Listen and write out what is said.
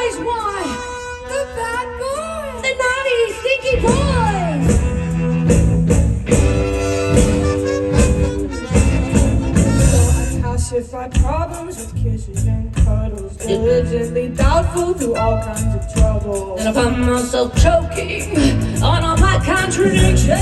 boys, why? The bad boys! The naughty, stinky boys! So I pacify problems with kisses and cuddles, diligently doubtful through all kinds of trouble. And I find myself choking on all my contradictions.